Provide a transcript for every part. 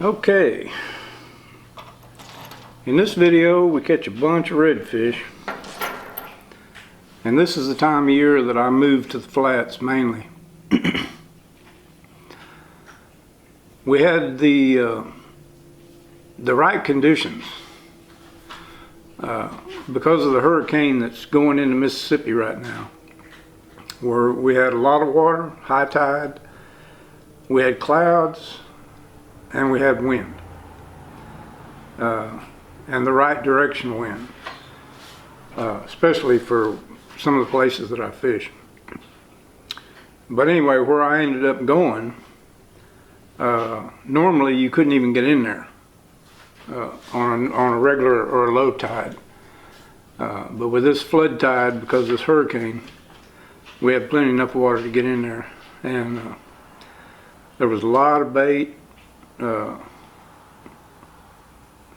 Okay, in this video we catch a bunch of redfish, and this is the time of year that I move to the flats mainly. We had the right conditions because of the hurricane that's going into Mississippi right now, where we had a lot of water, high tide, we had clouds, and we had wind, and the right direction wind, especially for some of the places that I fish. But anyway, where I ended up going, normally you couldn't even get in there on a regular or a low tide. But with this flood tide, because of this hurricane, we had plenty enough water to get in there, and there was a lot of bait. There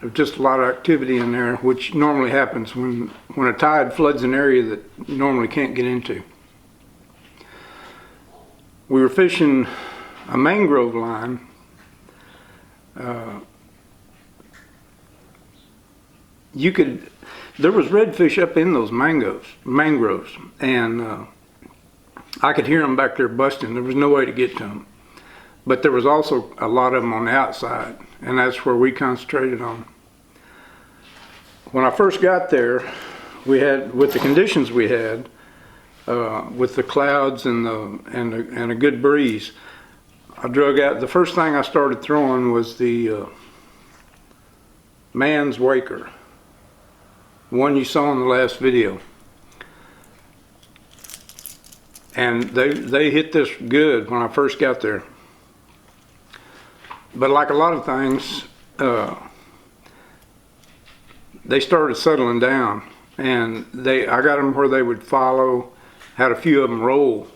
was just a lot of activity in there, which normally happens when a tide floods an area that you normally can't get into. We were fishing a mangrove line. There was redfish up in those mangroves, and I could hear them back there busting. There was no way to get to them. But there was also a lot of them on the outside, and that's where we concentrated on. When I first got there, with the conditions we had, with the clouds and a good breeze, I drug out. The first thing I started throwing was the man's waker, one you saw in the last video, and they hit this good when I first got there. But like a lot of things, they started settling down, and I got them where they would follow. Had a few of them roll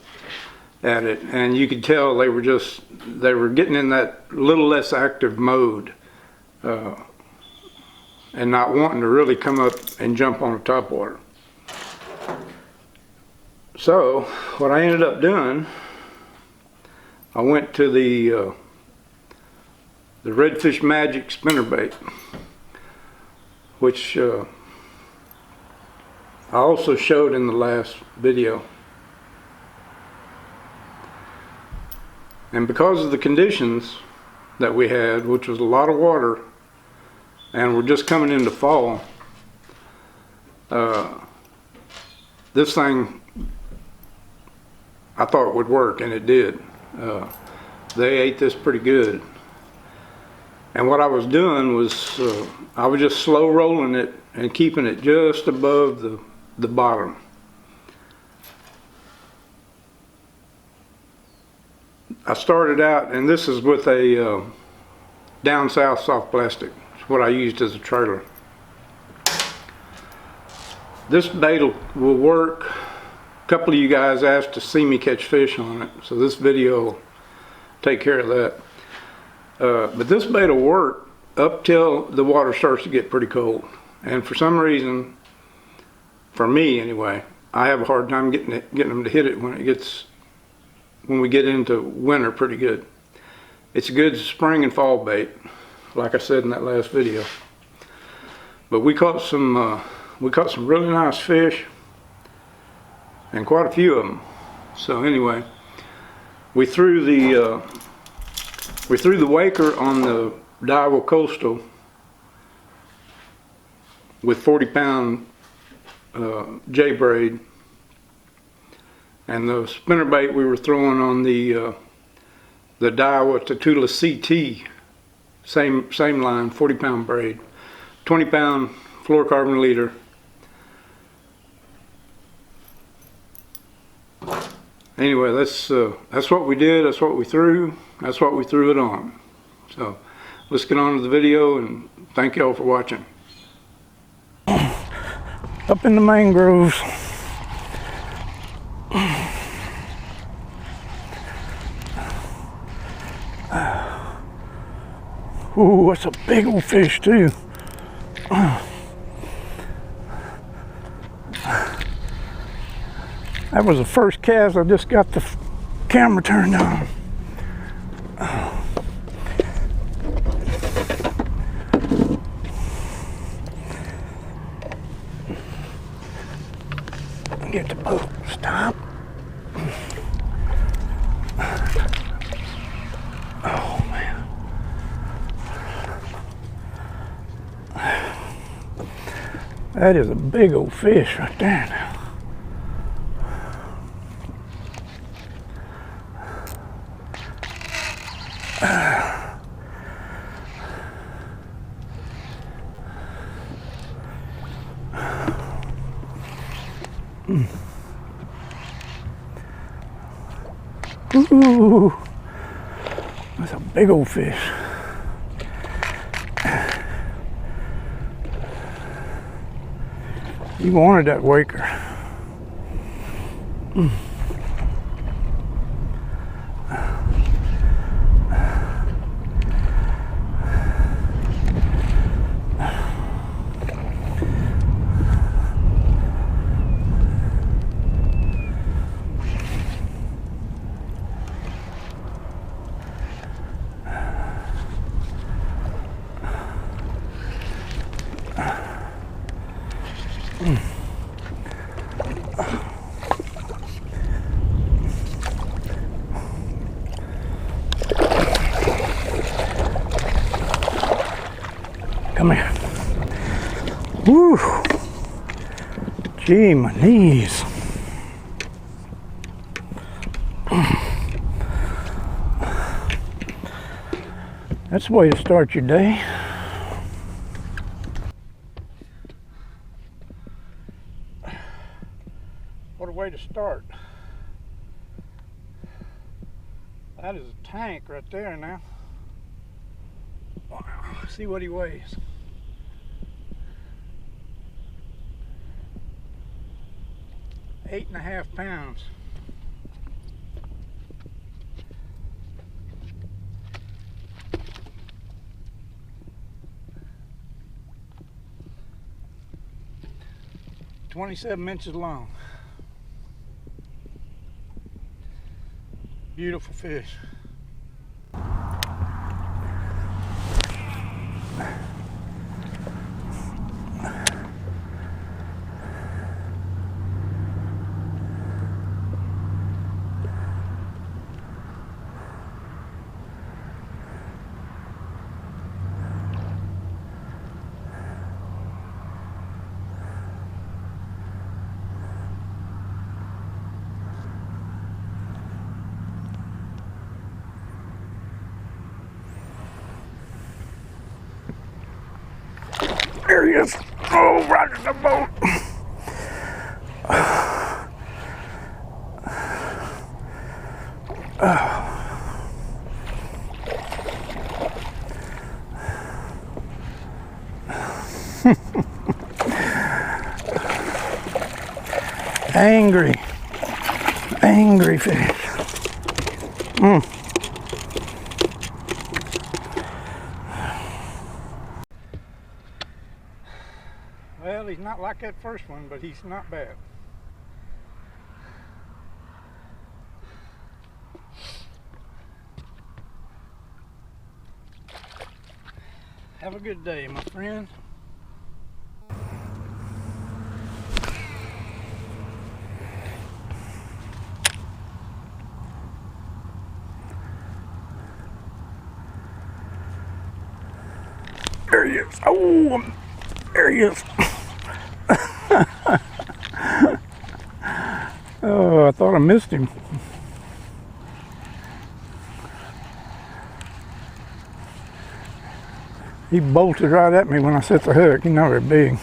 at it, and you could tell they were getting in that little less active mode, and not wanting to really come up and jump on the topwater. So what I ended up doing, I went to the Redfish Magic Spinnerbait, which I also showed in the last video. And because of the conditions that we had, which was a lot of water, and we're just coming into fall, this thing I thought would work, and it did. They ate this pretty good. And what I was doing was I was just slow rolling it and keeping it just above the bottom. I started out, and this is with a down south soft plastic. It's what I used as a trailer. This bait will work. A couple of you guys asked to see me catch fish on it, so this video will take care of that. But this bait will work up till the water starts to get pretty cold. And for some reason, for me anyway, I have a hard time getting them to hit it when we get into winter pretty good. It's a good spring and fall bait, like I said in that last video. But we caught some really nice fish, and quite a few of them. So anyway, we threw the waker on the Daiwa Coastal with 40-pound Braid, and the spinnerbait we were throwing on the Daiwa Tatula CT, same line, 40-pound braid, 20-pound fluorocarbon leader. Anyway, that's what we did. That's what we threw. That's what we threw it on. So let's get on to the video, and thank y'all for watching. Up in the mangroves. Ooh, that's a big old fish too. That was the first cast. I just got the camera turned on. get the boat. Stop. Oh man. That is a big old fish right there now. Ooh, that's a big old fish. He wanted that waker. Come here. Woo! Gee, my knees. That's the way to start your day. What a way to start. That is a tank right there now. See what he weighs. £8.5 pounds. $27 long. Beautiful fish. There he is. Oh, right in the boat. Angry fish. Well, he's not like that first one, but he's not bad. Have a good day, my friend. There he is. Oh, there he is. Oh, I thought I missed him. He bolted right at me when I set the hook. You know they're big.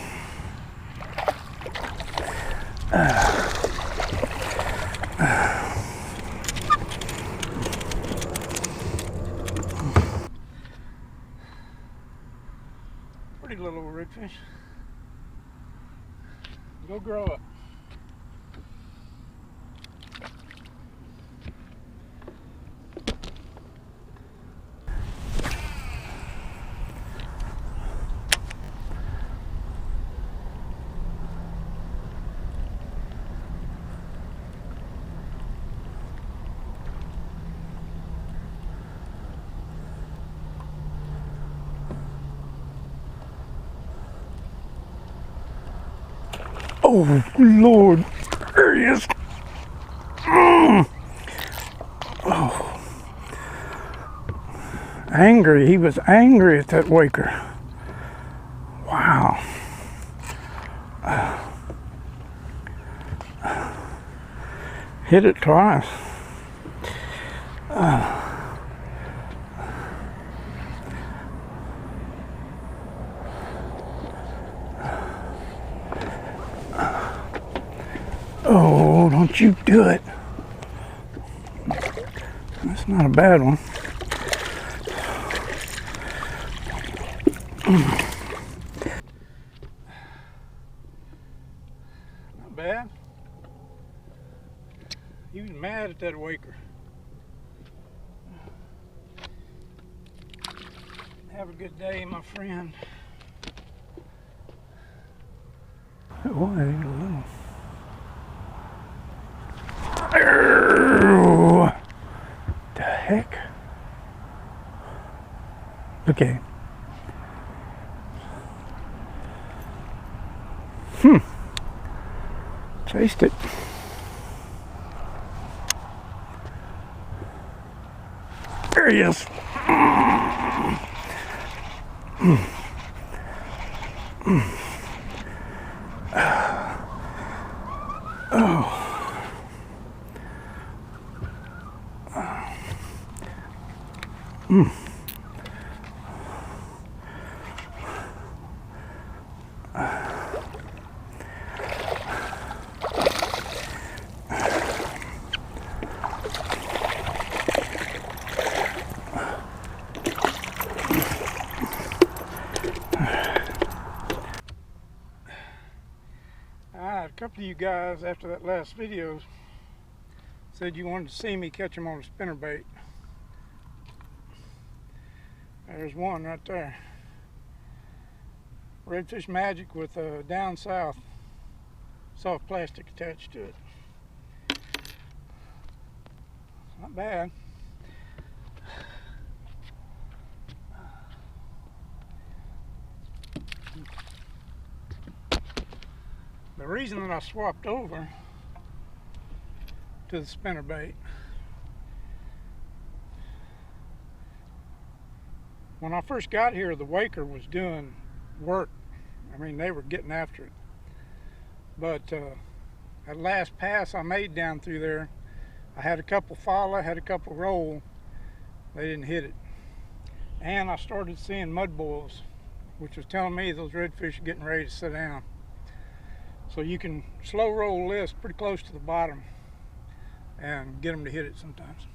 Pretty little redfish. Go grow up. Oh, Lord. There he is. Oh. Angry. He was angry at that waker. Wow. Hit it twice. Oh, don't you do it. That's not a bad one. Not bad. He was mad at that waker. Have a good day, my friend. It was a little. Oh, the heck? Look at him. Taste it. There he is. Oh. A couple of you guys after that last video said you wanted to see me catch them on a spinnerbait. There's one right there. Redfish Magic with a down south soft plastic attached to it. Not bad. The reason that I swapped over to the spinnerbait, when I first got here, the waker was doing work. I mean, they were getting after it. But that last pass I made down through there, I had a couple follow, had a couple roll. They didn't hit it. And I started seeing mud boils, which was telling me those redfish are getting ready to sit down. So you can slow roll this pretty close to the bottom and get them to hit it sometimes.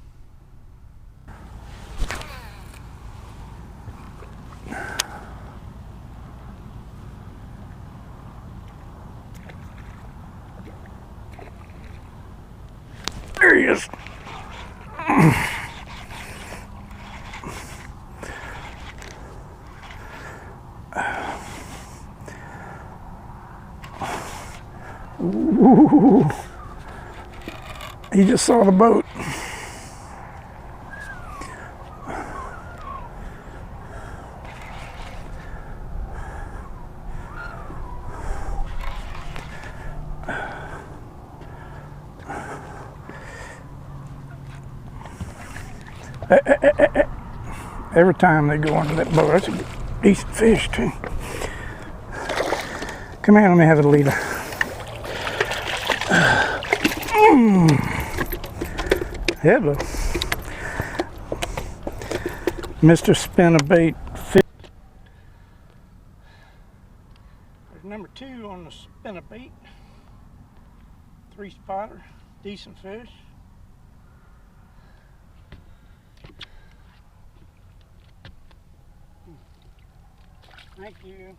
There he is. Ooh. He just saw the boat. Every time they go under that boat, that's a decent fish too. Come here, let me have a leader. Hello, Mr. Spinnerbait fish. There's number 2 on the spinnerbait. 3-spotter, decent fish. Thank you.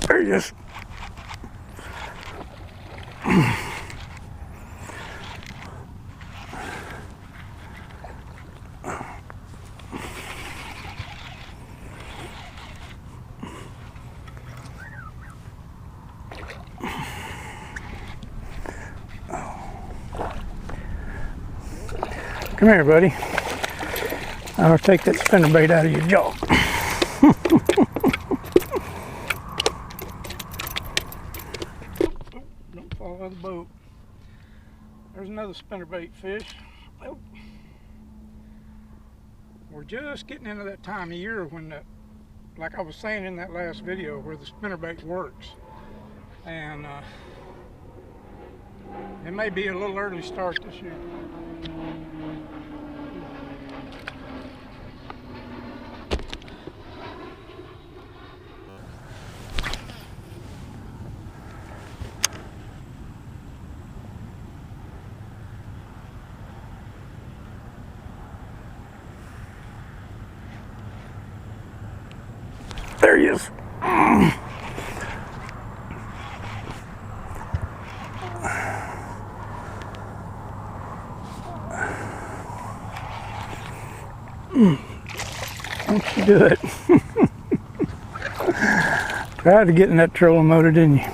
There he is. Come here, buddy. I'll take that spinnerbait out of your jaw. Don't fall out of the boat. There's another spinnerbait fish. Oh. We're just getting into that time of year when, like I was saying in that last video, where the spinnerbait works. And it may be a little early start this year. There he is. Don't you do it. Tried to get in that trolling motor, didn't you?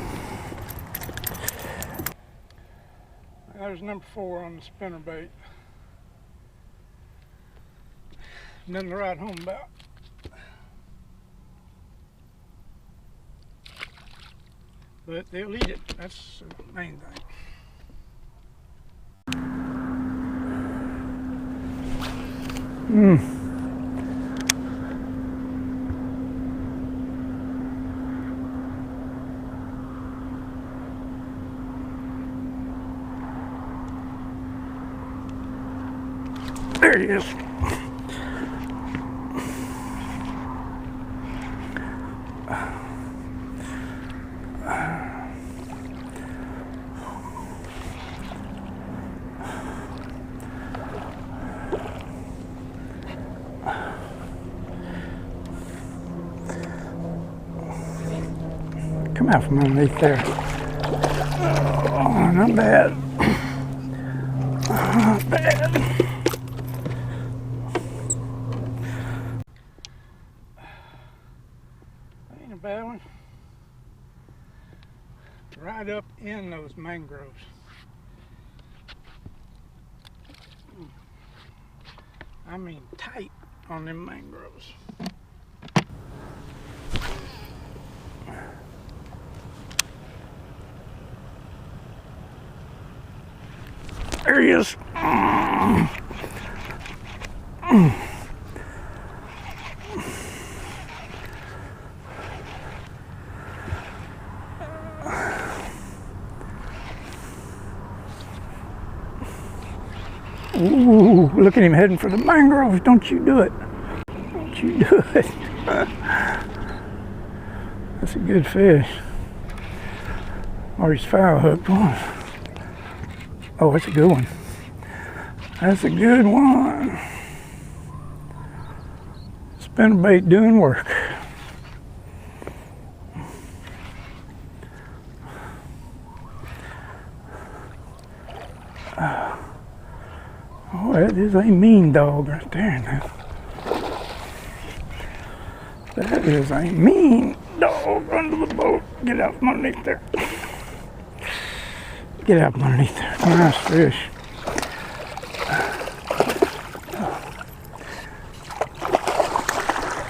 There's number 4 on the spinnerbait. Nothing to write home about. But they'll eat it. That's the main thing. There he is. Come out from underneath there. Oh, not bad. Not bad. That ain't a bad one. Right up in those mangroves. I mean tight on them mangroves. There he is. Ooh, look at him heading for the mangroves. Don't you do it. Don't you do it. That's a good fish. Or he's foul hooked one. Oh, that's a good one. That's a good one. Spinnerbait doing work. Oh, that is a mean dog right there now. That is a mean dog under the boat. Get out from underneath there. Get out from underneath there. Nice fish.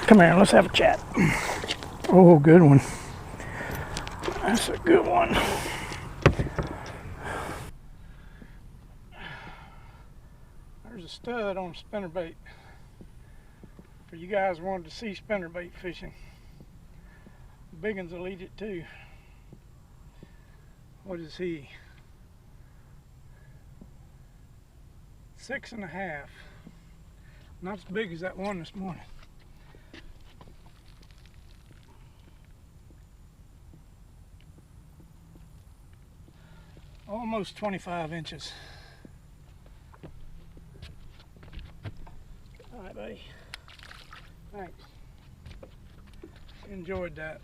Come here, let's have a chat. Oh, good one. That's a good one. There's a stud on spinnerbait. For you guys who wanted to see spinnerbait fishing. The big ones will eat it too. What is he? 6.5. Not as big as that one this morning. Almost 25 inches. All right, buddy. Thanks. Enjoyed that.